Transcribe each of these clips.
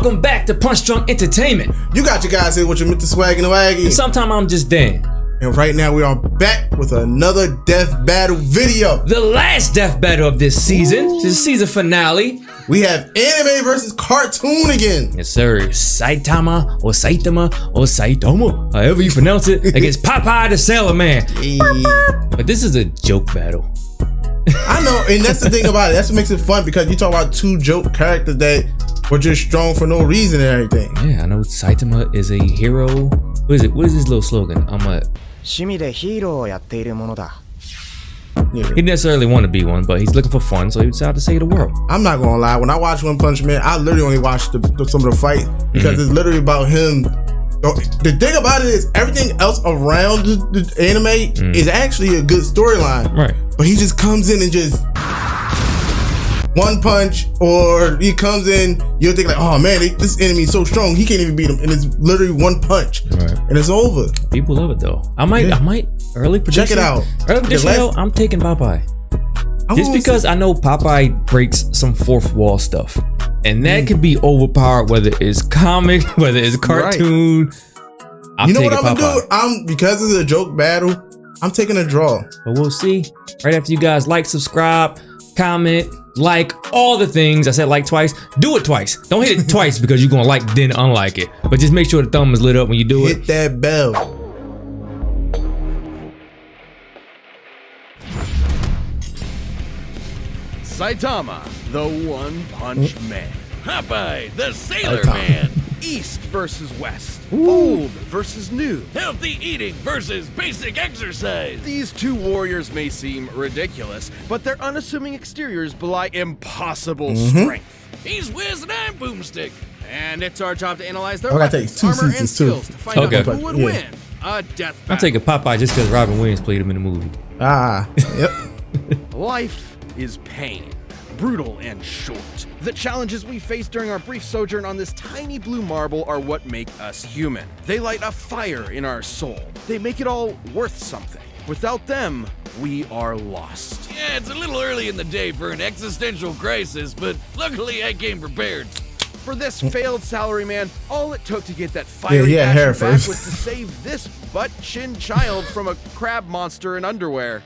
Welcome back to PunchDrunk Entertainment. You got your guys here with your Mr. Swag and the Waggy. And sometimes I'm just Dan. And right now we are back with another death battle video. The last death battle of this season. This is season finale. We have anime versus cartoon again. Yes, sir. Saitama or Saitama, however you pronounce it, against Popeye the Sailor Man. Hey. But this is a joke battle. I know, and that's the thing about it. That's what makes it fun, because you talk about two joke characters that were just strong for no reason and everything. Yeah, I know Saitama is a hero. What is it? What is his little slogan? He didn't necessarily want to be one, but he's looking for fun, so he decided to save the world. I'm not gonna lie, when I watch One Punch Man, I literally only watch some of the fight because it's literally about him. The thing about it is everything else around the anime is actually a good storyline. Right. But he just comes in and just one punch, or he comes in, you'll think like, oh man, this enemy is so strong, he can't even beat him, and it's literally one punch, and it's over. People love it though. I might early prediction. Check it out. Early prediction, I'm taking Popeye. Just because I know Popeye breaks some fourth wall stuff, and that could be overpowered, whether it's comic, whether it's cartoon. You know what I'm gonna do? Because it's a joke battle, I'm taking a draw. But we'll see. Right after you guys like, subscribe, comment, like, all the things. I said like twice. Do it twice. Don't hit it twice because you're gonna like then unlike it. But just make sure the thumb is lit up when you do it. Hit that bell. Saitama, the One Punch Man. Popeye, the Sailor Man. East versus West. Old versus new. Healthy eating versus basic exercise. These two warriors may seem ridiculous, but their unassuming exteriors belie impossible strength. He's Wiz and I'm Boomstick. And it's our job to analyze their weapons, armor, and skills to find out who would win a death battle. I'm taking Popeye just because Robin Williams played him in the movie. Yep. Life is pain. Brutal and short. The challenges we face during our brief sojourn on this tiny blue marble are what make us human. They light a fire in our soul. They make it all worth something. Without them, we are lost. Yeah, it's a little early in the day for an existential crisis, but luckily I came prepared. For this failed salaryman, all it took to get that fiery passion back was to save this butt-chin child from a crab monster in underwear.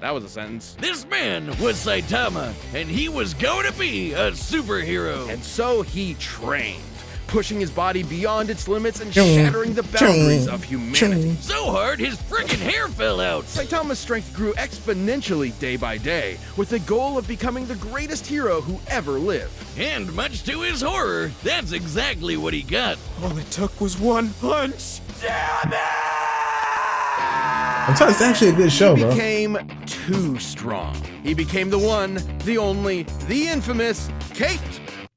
That was a sentence. This man was Saitama, and he was going to be a superhero. And so he trained, pushing his body beyond its limits and shattering the boundaries of humanity. So hard, his freaking hair fell out. Saitama's strength grew exponentially day by day, with the goal of becoming the greatest hero who ever lived. And much to his horror, that's exactly what he got. All it took was one punch. Damn it! I'm telling you, it's actually a good show, bro. He became too strong. He became the one, the only, the infamous Kate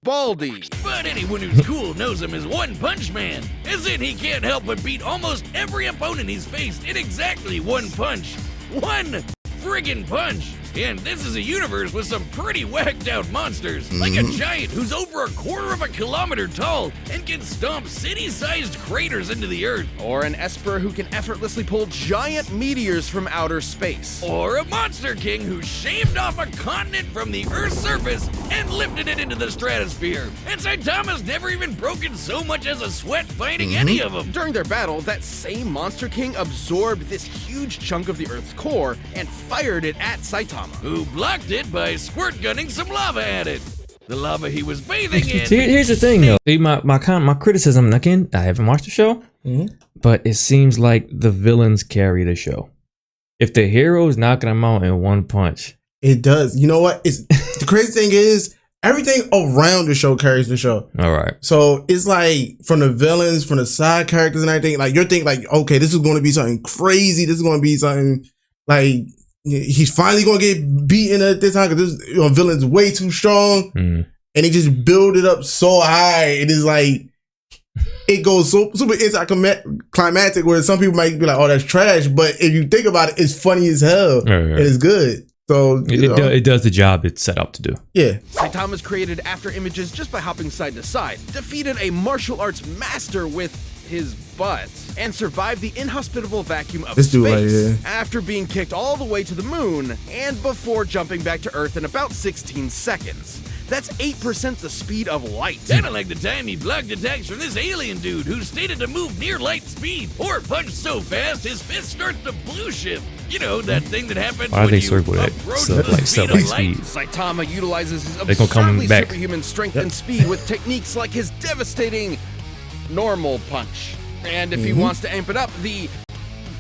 Baldy. But anyone who's cool knows him as One Punch Man, as in he can't help but beat almost every opponent he's faced in exactly one punch. One friggin' punch. And this is a universe with some pretty whacked out monsters, like a giant who's over 1/4 kilometer tall and can stomp city-sized craters into the earth. Or an Esper who can effortlessly pull giant meteors from outer space. Or a Monster King who shaved off a continent from the Earth's surface and lifted it into the stratosphere. And Saitama's never even broken so much as a sweat fighting any of them. During their battle, that same Monster King absorbed this huge chunk of the Earth's core and fired it at Saitama, who blocked it by squirt gunning some lava at it. The lava he was bathing in. Here's the thing though. My criticism, again, I haven't watched the show, but it seems like the villains carry the show. If the hero is knocking them out in one punch. It does. You know what? The crazy thing is, everything around the show carries the show. All right. So it's like from the villains, from the side characters and everything, like you're thinking like, okay, this is going to be something crazy. This is going to be something like, he's finally gonna get beaten at this time because this villain's way too strong, and he just build it up so high. It is like it goes so super anticlimactic, where some people might be like, "Oh, that's trash," but if you think about it, it's funny as hell and it's good. So it does the job it's set up to do. Yeah. Saitama's created after images just by hopping side to side, defeated a martial arts master with his butt, and survived the inhospitable vacuum of space after being kicked all the way to the moon and before jumping back to Earth in about 16 seconds. That's 8% the speed of light. Kinda like the time he blocked attacks from this alien dude who stated to move near light speed, or punch so fast his fist starts to blue shift. You know, that thing that happens Why are when they you circle that? approach Sub the like speed sub like of light. speed. Saitama utilizes his They gonna come absurdly back. superhuman strength and speed with techniques like his devastating normal punch. And if he wants to amp it up, the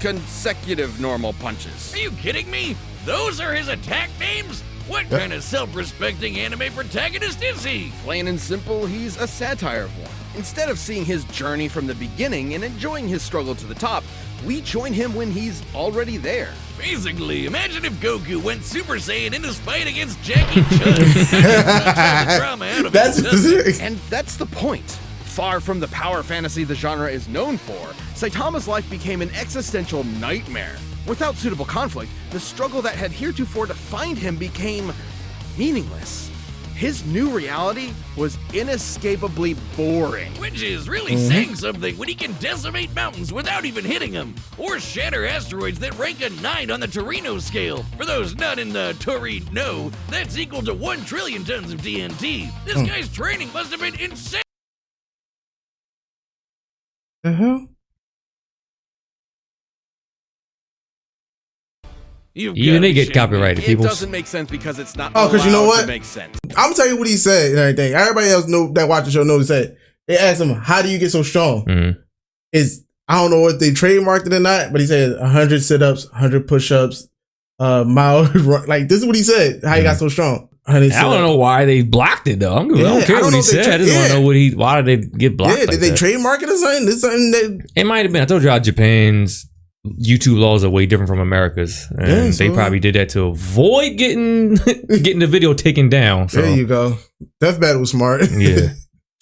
consecutive normal punches. Are you kidding me? Those are his attack names? What kind of self-respecting anime protagonist is he? Plain and simple, he's a satire of one. Instead of seeing his journey from the beginning and enjoying his struggle to the top, we join him when he's already there. Basically, imagine if Goku went Super Saiyan in his fight against Jackie Chan. The drama out of That's it, doesn't it? And that's the point. Far from the power fantasy the genre is known for, Saitama's life became an existential nightmare. Without suitable conflict, the struggle that had heretofore defined him became meaningless. His new reality was inescapably boring. Which is really saying something when he can decimate mountains without even hitting them, or shatter asteroids that rank a 9 on the Torino scale. For those not in the Torino, that's equal to 1 trillion tons of TNT. This guy's training must have been insane. The hell? Even they get copyrighted, It people. doesn't make sense because it's not Oh, 'cause you know allowed what? to make sense. I'm gonna tell you what he said and everything. Everybody else know that watch the show knows he said. They asked him, "How do you get so strong?" Is I don't know if they trademarked it or not, but he said 100 sit-ups, 100 push-ups, mile run. Like this is what he said. How he got so strong. I don't know why they blocked it though. I don't care what he said. I just want to know why did they get blocked? Yeah, did they trademark it or something? This is something that It might have been. I told you how Japan's YouTube laws are way different from America's, and they probably did that to avoid getting the video taken down. So there you go. Death Battle was smart. yeah.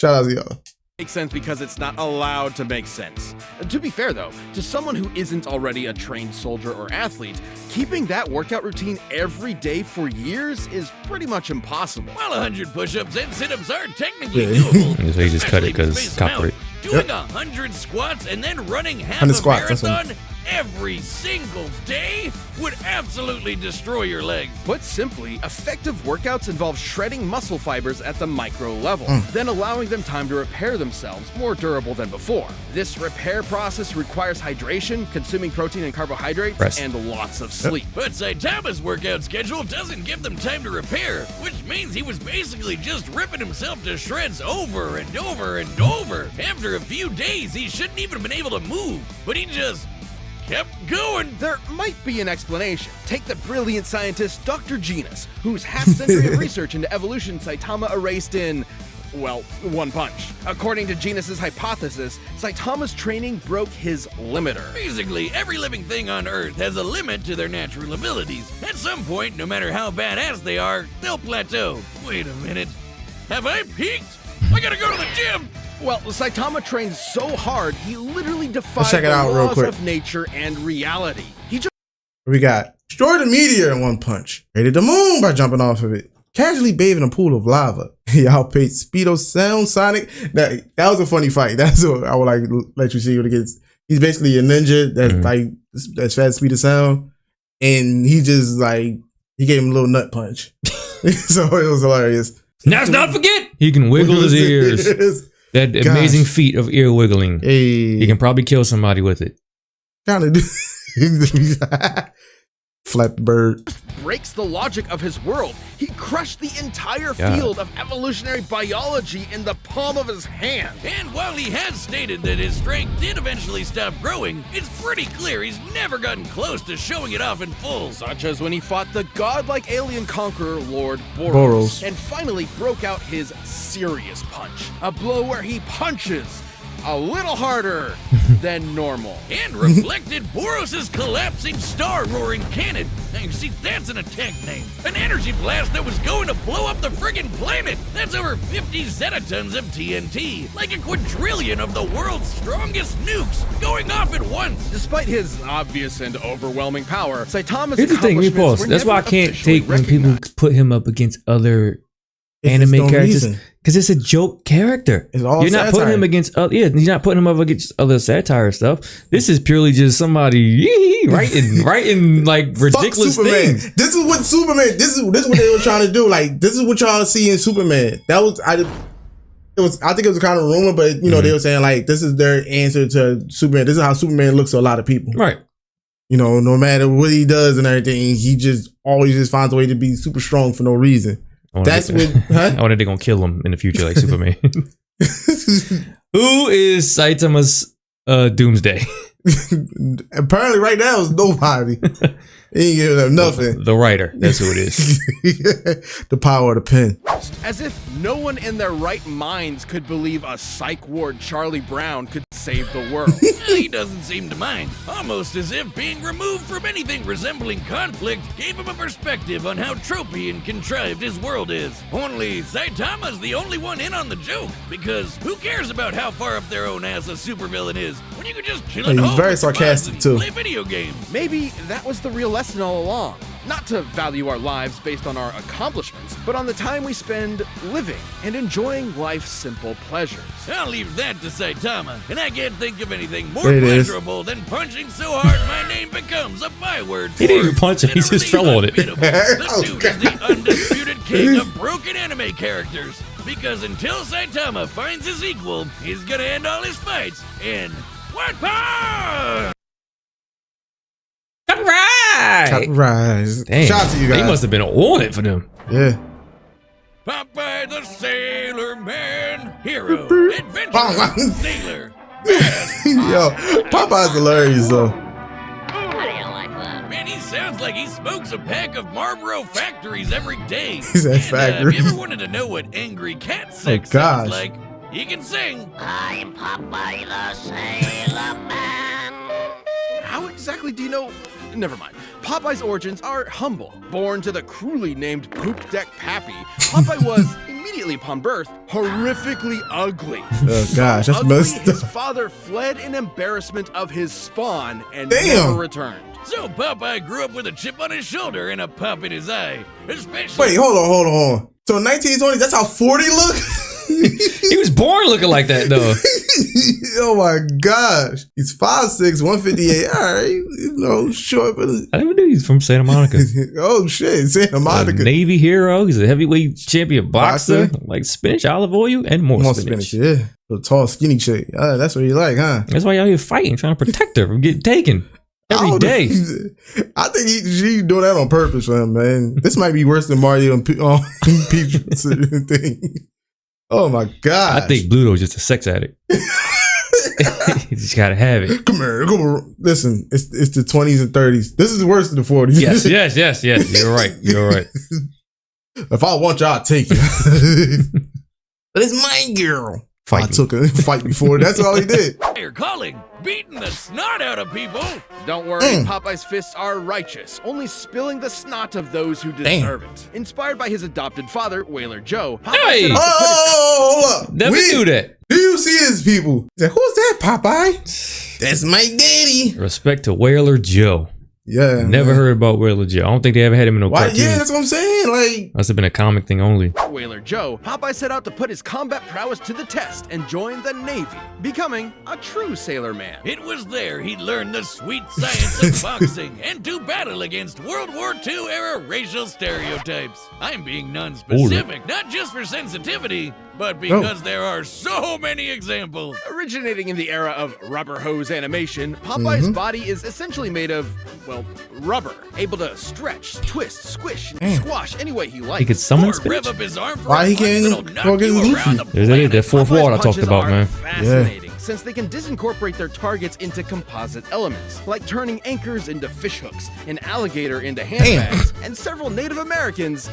Shout out to y'all. Makes sense because it's not allowed to make sense. To be fair though, to someone who isn't already a trained soldier or athlete, keeping that workout routine every day for years is pretty much impossible. While 100 push-ups and sit-ups are technically doable, So he just cut it especially if you because space them out, copyright. doing 100 squats and then running half 100 a squats, that's marathon every single day would absolutely destroy your legs. Put simply, effective workouts involve shredding muscle fibers at the micro level, then allowing them time to repair themselves more durable than before. This repair process requires hydration, consuming protein and carbohydrates, Rest. and lots of sleep. But Saitama's workout schedule doesn't give them time to repair, which means he was basically just ripping himself to shreds over and over and over. After a few days, he shouldn't even have been able to move, but he just kept going. There might be an explanation. Take the brilliant scientist Dr. Genus, whose half-century of research into evolution Saitama erased in, well, one punch. According to Genus's hypothesis, Saitama's training broke his limiter. Basically, every living thing on Earth has a limit to their natural abilities. At some point, no matter how badass they are, they'll plateau. Wait a minute. Have I peaked? I gotta go to the gym! Well, Saitama trained so hard, he literally defied Let's check it the out real laws quick. of nature and reality. He just We got destroyed a meteor in one punch. Raided the moon by jumping off of it. Casually bathed in a pool of lava. He outpaced Speedo Sound Sonic. That was a funny fight. That's what I would like let you see what it gets. He's basically a ninja that's fast speed of sound. And he just like he gave him a little nut punch. So it was hilarious. Now let's not forget he can wiggle his ears. That amazing feat of ear wiggling. Hey, He can probably kill somebody with it. kind of flap the bird. breaks the logic of his world. He crushed the entire field of evolutionary biology in the palm of his hand. And while he has stated that his strength did eventually stop growing, it's pretty clear he's never gotten close to showing it off in full. Such as when he fought the godlike alien conqueror Lord Boros, Boros. and finally broke out his serious punch. A blow where he punches a little harder than normal. And reflected Boros' collapsing star-roaring cannon. Now, see, that's an attack name. An energy blast that was going to blow up the friggin' planet. That's over 50 zetatons of TNT. Like a quadrillion of the world's strongest nukes going off at once. Despite his obvious and overwhelming power, Saitama's Here's the thing, accomplishments were That's why I never can't officially take when people recognized. put him up against other anime characters because it's a joke character. It's all you're not putting him against you're not putting him up against other satire stuff. This is purely just somebody writing like ridiculous things. This is what Superman. This is what they were trying to do. Like this is what y'all see in Superman. That was I think it was kind of a rumor, but you know they were saying like this is their answer to Superman. This is how Superman looks to a lot of people. Right. You know, no matter what he does and everything, he just always just finds a way to be super strong for no reason. That's what. Huh? I wonder they're gonna kill him in the future, like Superman. Who is Saitama's Doomsday? Apparently, right now is nobody. He ain't giving up nothing. The writer, that's who it is. The power of the pen. As if no one in their right minds could believe a psych ward Charlie Brown could save the world. He doesn't seem to mind. Almost as if being removed from anything resembling conflict gave him a perspective on how tropey and contrived his world is. Only Saitama's the only one in on the joke, because who cares about how far up their own ass a supervillain is when you can just chill at home. He's very sarcastic too. Play video games. Maybe that was the real lesson all along. Not to value our lives based on our accomplishments, but on the time we spend living and enjoying life's simple pleasures. I'll leave that to Saitama, and I can't think of anything more There it is. pleasurable than punching so hard my name becomes a byword. He didn't even punch him, he just fell on it. The dude is the undisputed king of broken anime characters, because until Saitama finds his equal, he's gonna end all his fights in one punch! Rise. Damn. Shout out to you guys. He must have been on it for them. Yeah. Popeye the Sailor Man, hero, adventurer, sailor. Yo, Popeye's hilarious though. Man, he sounds like he smokes a pack of Marlboro Factories every day. He said factory. If you ever wanted to know what angry cat sex gosh. sounds like, he can sing. I'm Popeye the Sailor Man. How exactly do you know? Never mind. Popeye's origins are humble. Born to the cruelly named Poop Deck Pappy, Popeye was, immediately upon birth, horrifically ugly. Oh gosh, that's Ugly, messed his up. father fled in embarrassment of his spawn and Damn. never returned. So Popeye grew up with a chip on his shoulder and a pop in his eye. Especially. Wait, hold on. So 1920, that's how 40 look? He was born looking like that though. Oh my gosh. He's 5'6", 158. All right, you know, short, but I never knew he's from Santa Monica. oh shit, Santa A Monica. Navy hero. He's a heavyweight champion boxer. Like spinach, olive oil, and more spinach. Yeah. The tall, skinny chick. That's what you like, huh? That's why y'all here fighting, trying to protect her from getting taken every Oh, day. I think she doing that on purpose for him, man. This might be worse than Mario and Peach thing. Oh my god! I think Bluto's just a sex addict. You just gotta have it. Come here. Listen, it's the 20s and 30s. This is worse than the 40s. Yes. You're right. If I want y'all, I'll take you. But it's my girl. I took a fight before. That's all he did. You're calling, beating the snot out of people. Don't worry, Popeye's fists are righteous, only spilling the snot of those who deserve it. Inspired by his adopted father, Whaler Joe, Popeye Hey! set out to put Hold up. Never knew that. Do you see his people? He said, who's that, Popeye? That's my daddy. Respect to Whaler Joe. Yeah. Never heard about Whaler Joe. I don't think they ever had him in no Why? cartoon. Yeah, that's what I'm saying. Like, Must have been a comic thing only. Whaler Joe, Popeye set out to put his combat prowess to the test and join the Navy, becoming a true sailor man. It was there he learned the sweet science of boxing and to battle against World War II era racial stereotypes. I'm being non-specific, not just for sensitivity, but because there are so many examples. Originating in the era of rubber hose animation, Popeye's body is essentially made of, well, rubber, able to stretch, twist, squish, and squash any way he likes. He could summon Or spinach. rev up his arm for Why a he punch can't that'll knock go get you his around the Luffy? There's planet. that fourth Popeye's wall I talked punches about, are man. fascinating, since they can disincorporate their targets into composite elements, like turning anchors into fish hooks, an alligator into handbags, and several Native Americans.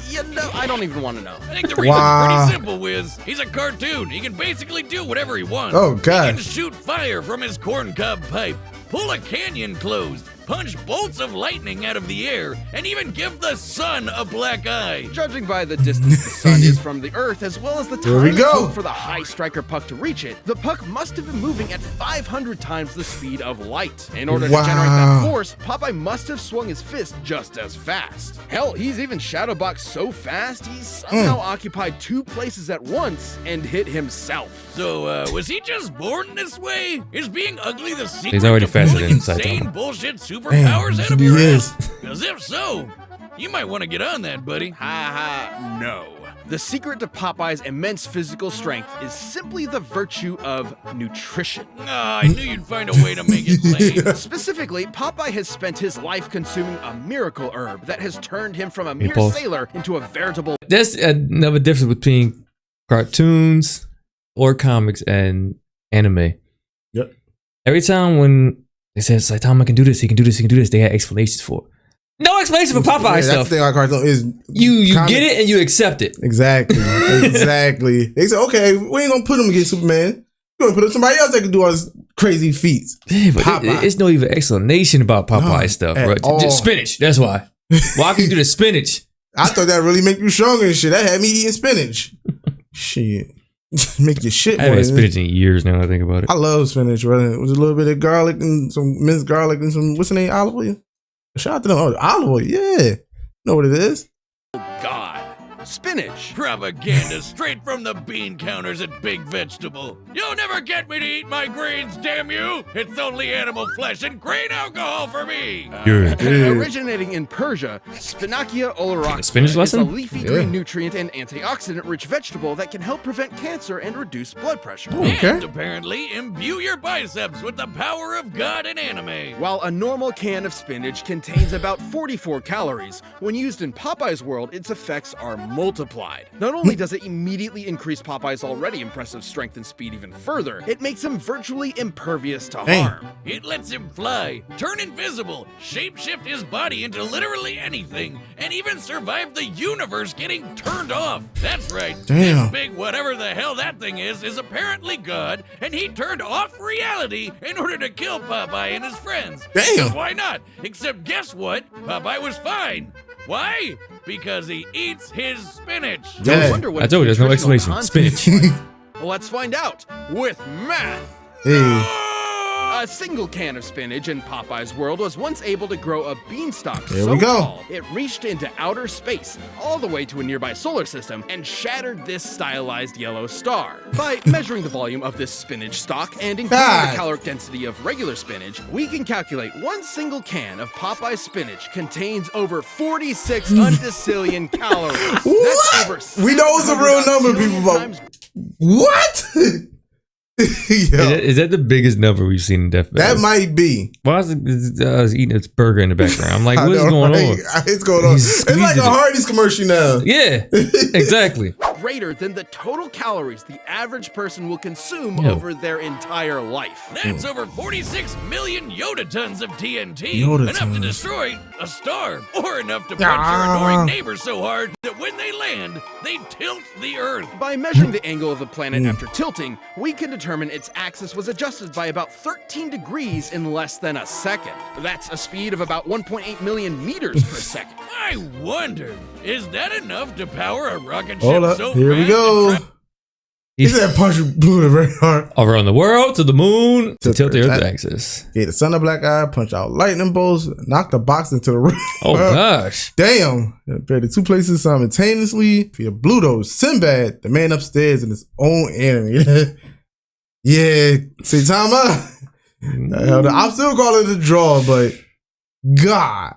You know, I don't even want to know. I think the reason's pretty simple, Wiz. He's a cartoon. He can basically do whatever he wants. Oh, He God. can shoot fire from his corncob pipe, pull a canyon closed, punch bolts of lightning out of the air, and even give the sun a black eye. Judging by the distance the sun is from the Earth, as well as the Here we time it go. took for the high striker puck to reach it, the puck must have been moving at 500 times the speed of light. In order to generate that force, Popeye must have swung his fist just as fast. Hell, he's even shadowboxed so fast, he's somehow occupied 2 places at once and hit himself. So, was he just born this way? Is being ugly the secret He's already to faster pulling than insane Saitama. bullshit superpowers out of he your is. ass? Because if so, you might want to get on that, buddy. Ha, no. The secret to Popeye's immense physical strength is simply the virtue of nutrition. I knew you'd find a way to make it plain. Specifically, Popeye has spent his life consuming a miracle herb that has turned him from a mere Meatballs. sailor into a veritable That's another difference between cartoons or comics and anime. Yep. Every time when they said Saitama can do this, he can do this, he can do this, they had explanations for it. No explanation for Popeye That's stuff. the thing about cartoon is You comic- get it and you accept it. Exactly. Exactly. They said, okay, we ain't gonna put him against Superman. We're gonna put up somebody else that can do all this crazy feats. Yeah, but Popeye. it's no even explanation about Popeye No, stuff, at bro. all. Just spinach. That's why. Why can you do the spinach? I thought that really make you stronger and shit. That had me eating spinach. Shit. Make your shit I haven't more. had spinach in years now. I think about it. I love spinach, brother. It was a little bit of garlic and some minced garlic and some, what's the name, olive oil? Shout out to them. Oh, olive oil, yeah. Know what it is? god. Spinach. Propaganda straight from the bean counters at Big Vegetable. You'll never get me to eat my grains, damn you! It's only animal flesh and grain alcohol for me! Good. Originating in Persia, Spinachia oleracea Spinach is lesson? a leafy green nutrient and antioxidant-rich vegetable that can help prevent cancer and reduce blood pressure. Okay. And apparently imbue your biceps with the power of God and anime. While a normal can of spinach contains about 44 calories, when used in Popeye's world, its effects are multiplied. Not only does it immediately increase Popeye's already impressive strength and speed even further, it makes him virtually impervious to harm. It lets him fly, turn invisible, shapeshift his body into literally anything, and even survive the universe getting turned off. That's right. Damn. This big whatever the hell that thing is apparently God, and he turned off reality in order to kill Popeye and his friends. Damn. Because why not? Except guess what? Popeye was fine. Why? Because he eats his spinach. Yeah. I wonder what I told you, there's no nutritional explanation. content Spinach. is like. Let's find out with math. Hey. A single can of spinach in Popeye's world was once able to grow a beanstalk There so we go. tall it reached into outer space, all the way to a nearby solar system, and shattered this stylized yellow star. By measuring the volume of this spinach stalk and including God. the caloric density of regular spinach, we can calculate one single can of Popeye's spinach contains over 46 undecillion calories. That's over We know it's a real 700 number, billion people, but- times What? Yo, Is that the biggest number we've seen in Death that Valley? might be. Why is it eating its burger in the background? I'm like, I what is know, going right? on? It's going on. He's It's like squeezing a it. Hardee's commercial now. Yeah, exactly. greater than the total calories the average person will consume Yo. over their entire life. That's over 46 million Yoda tons of TNT. Yoda enough to tons. destroy a star. Or enough to punch Ah. your annoying neighbors so hard that when they land, they tilt the Earth. By measuring the angle of the planet after tilting, we can determine its axis was adjusted by about 13 degrees in less than a second. That's a speed of about 1.8 million meters per second. I wonder, is that enough to power a rocket ship Hold up. so Here we fast go. it tra- He said punch blew it very hard. Around the world, to the moon, to tilt the Earth That- axis. Gave the sun a black eye, punch out lightning bolts, knock the box into the roof. Oh gosh. Damn. Appeared to 2 places simultaneously. For your Bluto, Sinbad, the man upstairs in his own enemy. Yeah. Saitama. I'm still calling it a draw, but God.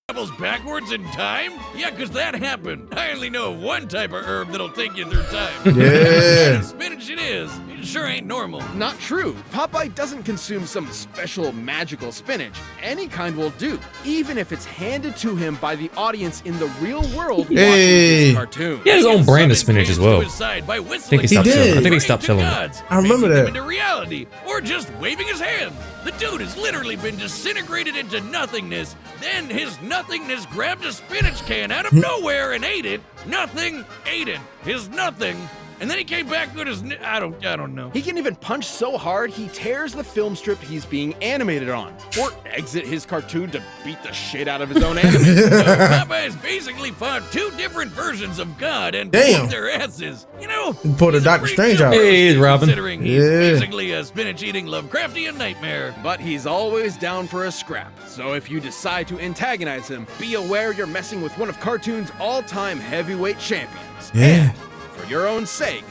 travels backwards in time? Yeah, because that happened. I only know of one type of herb that'll take you through time. Yeah. Spinach it is. It sure ain't normal. Not true. Popeye doesn't consume some special magical spinach. Any kind will do, even if it's handed to him by the audience in the real world watching Hey. this cartoon. He has his own brand of Summon spinach as fans well. to his side by I think whistling. they stopped did. selling. I think they Praying stopped to selling it. gods, I remember making them that. into reality, or just waving his hands. The dude has literally been disintegrated into nothingness. Then his nothingness grabbed a spinach can out of nowhere and ate it. Nothing ate it. His nothing and then he came back with his. I don't know. He can even punch so hard he tears the film strip he's being animated on, or exit his cartoon to beat the shit out of his own anime. So Popeye's basically fought two different versions of God and beat their asses. You know, Pulled a Doctor Strange out. Hey, Robin. Considering he's basically a spinach-eating Lovecraftian nightmare. But he's always down for a scrap. So if you decide to antagonize him, be aware you're messing with one of cartoon's all-time heavyweight champions. Yeah. For your own sake,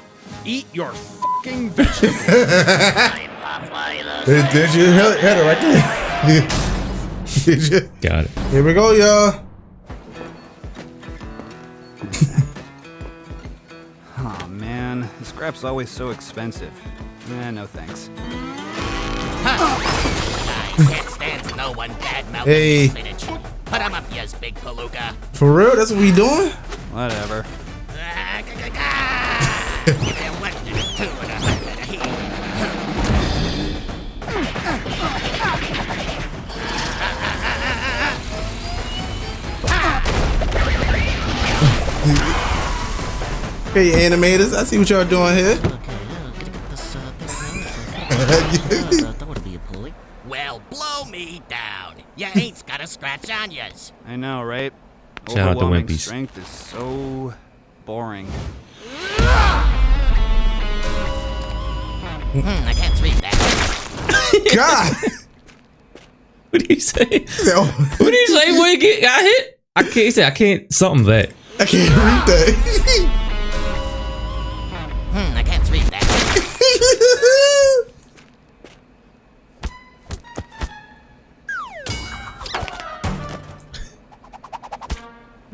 eat your fucking vegetables. Popeye the Did you hit it right there? Did you? Got it. Here we go, y'all. Oh man, the scrap's always so expensive. No thanks. I can't stand no one bad-mouthing Hey. spinach. Put him up, yes, big palooka. For real? That's what we doing? Whatever. Give him 1 and a 2 and a 100 and a he. Hey, animators, I see what y'all doing here. That would be a pulley. Well, blow me down. You ain't got a scratch on yous. I know, right? Shout out to Overwhelming Wimpies. strength is so boring. I can't read that. God. What did he say? No, What did he say when he got hit? I can't. He said I can't. Something that. I can't read that. I can't read that.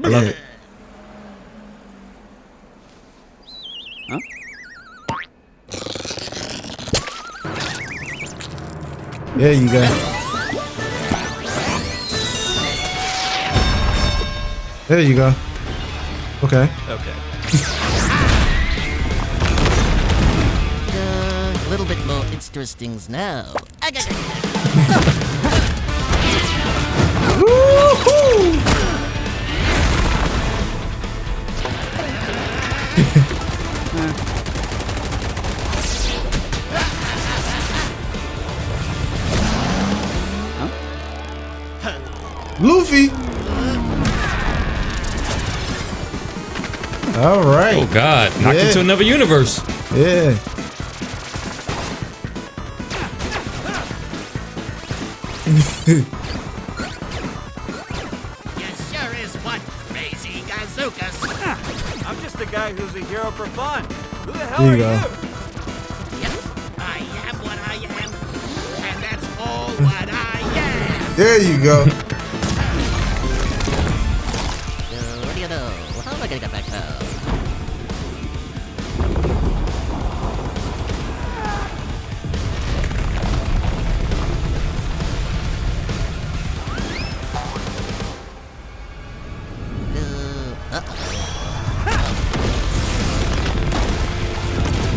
I love it. Huh? There you go. There you go. Okay. Okay. A little bit more interesting now. Woo-hoo! Luffy. All right. Oh God! Knocked Yeah. into another universe. Yeah. You sure is one crazy gazookas. I'm just a guy who's a hero for fun. Who the hell There are you go. Yep, I am what I am, and that's all what I am. There you go. What do you know? How am I gonna get back home?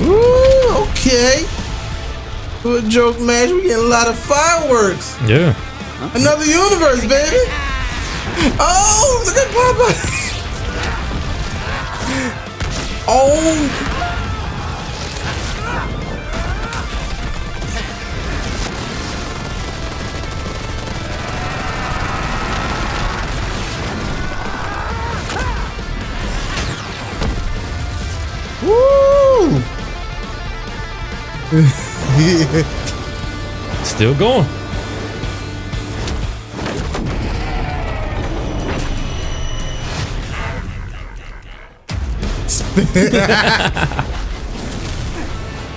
Ooh, okay. For a joke match, we getting a lot of fireworks. Yeah. Another universe, baby. Oh, look at Popeye. Oh. Woo. Still going.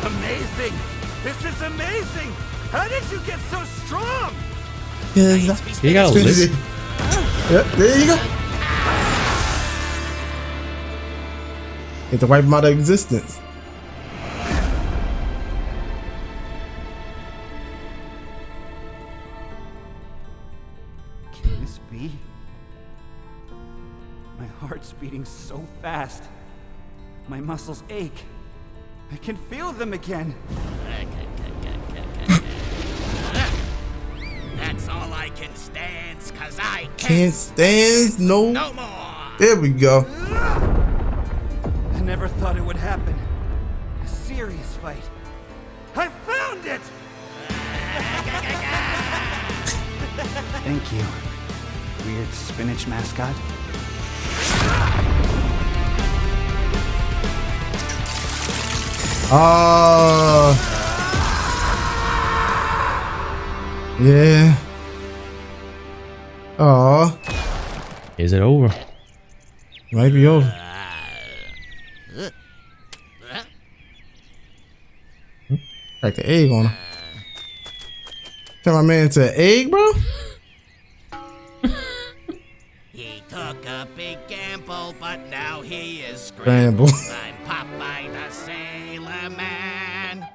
Amazing! This is amazing! How did you get so strong? He got a list. Yep, there you go. Get to wipe him out of existence. Can this be? My heart's beating so fast. My muscles ache. I can feel them again. That's all I can stand, cause I Can't stand no. no more. There we go. I never thought it would happen. fight. I found it! Thank you, weird spinach mascot. Yeah. Is it over? Might be over. Like the egg on him. Turn my man into an egg, bro? He took a big gamble, but now he is Scramble. scrambled. I'm Popeye the Sailor Man.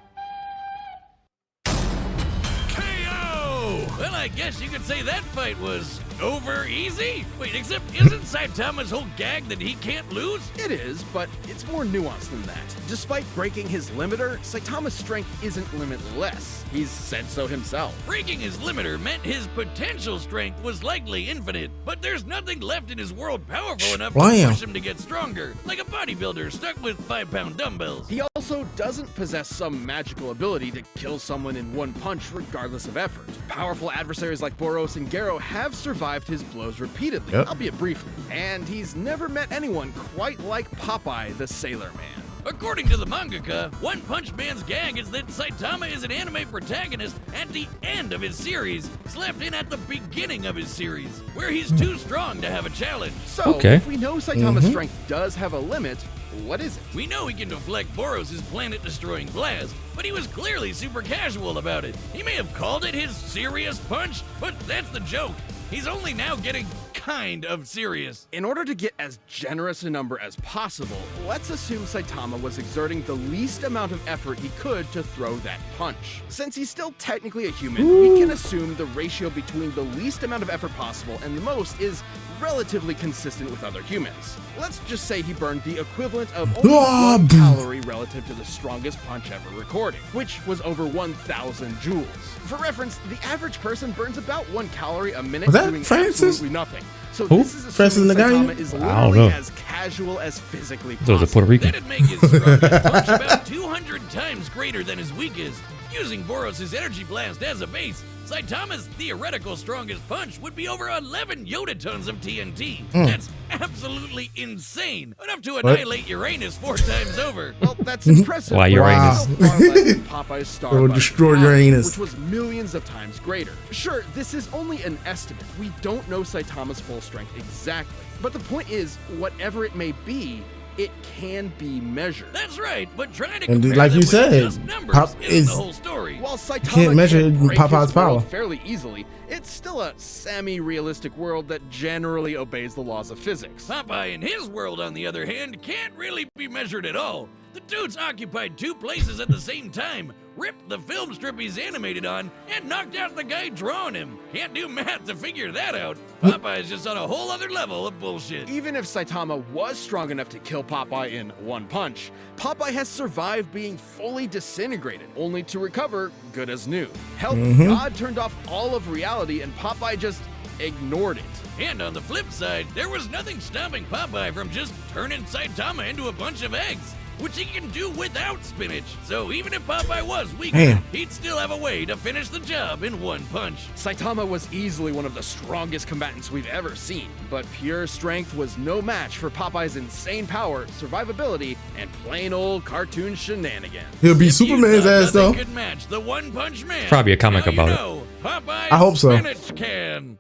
KO! Well, I guess you could say that fight was over easy. Wait, except isn't Saitama's whole gag that he can't lose? It is, but it's more nuanced than that. Despite breaking his limiter, Saitama's strength isn't limitless. He's said so himself. Breaking his limiter meant his potential strength was likely infinite, but there's nothing left in his world powerful enough to push him to get stronger, like a bodybuilder stuck with 5-pound dumbbells. He also doesn't possess some magical ability to kill someone in one punch regardless of effort. Powerful adversaries like Boros and Garo have survived his blows repeatedly, albeit briefly, and he's never met anyone quite like Popeye the Sailor Man. According to the mangaka, One Punch Man's gag is that Saitama is an anime protagonist at the end of his series, slapped in at the beginning of his series, where he's too strong to have a challenge. So, if we know Saitama's strength does have a limit, what is it? We know he can deflect Boros' planet-destroying blast, but he was clearly super casual about it. He may have called it his serious punch, but that's the joke. He's only now getting kind of serious. In order to get as generous a number as possible, let's assume Saitama was exerting the least amount of effort he could to throw that punch. Since he's still technically a human, we can assume the ratio between the least amount of effort possible and the most is relatively consistent with other humans. Let's just say he burned the equivalent of only 1 calorie relative to the strongest punch ever recorded, which was over 1,000 joules. For reference, the average person burns about 1 calorie a minute doing absolutely nothing. So this is assuming Saitama is literally as casual as physically possible. Those are Puerto Rican. That'd make his strongest punch about 200 times greater than his weakest. Using Boros' energy blast as a base, Saitama's theoretical strongest punch would be over 11 yota-tons of TNT. That's absolutely insane. Enough to annihilate Uranus 4 times over. Well, that's impressive. Why Uranus? Popeye's star will destroy Uranus, which was millions of times greater. Sure, this is only an estimate. We don't know Saitama's full strength exactly. But the point is, whatever it may be, it can be measured. That's right, but trying to and like you said, Pop is the whole story. While Saitama can't measure break Popeye's his power world fairly easily, it's still a semi-realistic world that generally obeys the laws of physics. Popeye in his world, on the other hand, can't really be measured at all. The dude's occupied 2 places at the same time, ripped the film strip he's animated on, and knocked out the guy drawing him. Can't do math to figure that out. Popeye's just on a whole other level of bullshit. Even if Saitama was strong enough to kill Popeye in 1 punch, Popeye has survived being fully disintegrated, only to recover good as new. Hell, God turned off all of reality and Popeye just ignored it. And on the flip side, there was nothing stopping Popeye from just turning Saitama into a bunch of eggs, which he can do without spinach. So even if Popeye was weaker, he'd still have a way to finish the job in 1 punch. Saitama was easily one of the strongest combatants we've ever seen, but pure strength was no match for Popeye's insane power, survivability, and plain old cartoon shenanigans. He'll be Superman's ass though. Could match the One Punch Man. Probably a comic about it. Popeye's I hope so. Spinach can.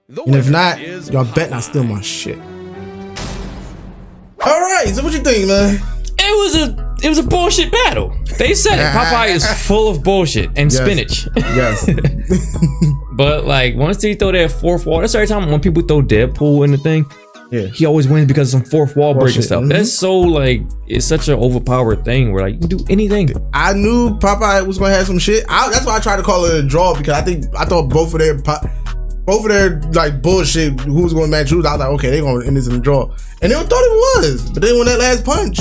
And if not, y'all bet not steal my shit. All right, so what you think, man? It was a bullshit battle. They said it. Popeye is full of bullshit and spinach. Yes. But like once they throw that 4th wall, that's every time when people throw Deadpool in the thing. Yeah. He always wins because of some 4th wall breaking stuff. Mm-hmm. That's so like it's such an overpowered thing where like you can do anything. I knew Popeye was gonna have some shit. That's why I tried to call it a draw because I thought both of their like bullshit. Who was gonna match who? I was like, okay, they're gonna end this in a draw, and they thought it was. But then when that last punch,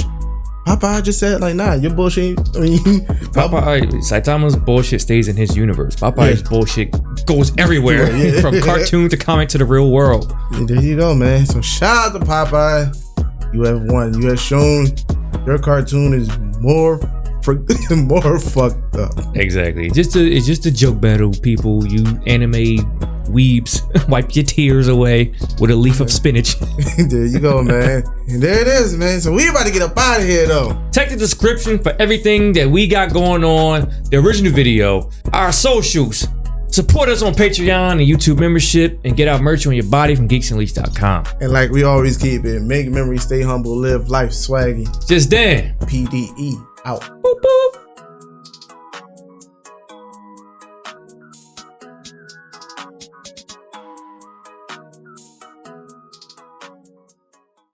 Popeye just said like, nah, your bullshit. I mean, Saitama's bullshit stays in his universe. Popeye's bullshit goes everywhere, from cartoon to comic to the real world. Yeah, there you go, man. So shout out to Popeye. You have won. You have shown your cartoon is more more fucked up. Exactly. It's just a joke battle, people. You anime weebs, wipe your tears away with a leaf of spinach. There you go, man. And there it is, man. So we about to get up out of here, though. Check the description for everything that we got going on. The original video, our socials. Support us on Patreon and YouTube membership, and get our merch on your body from geeksandleaks.com. And like we always keep it, make memories, stay humble, live life swaggy. Just Dan. PDE out. Boop, boop.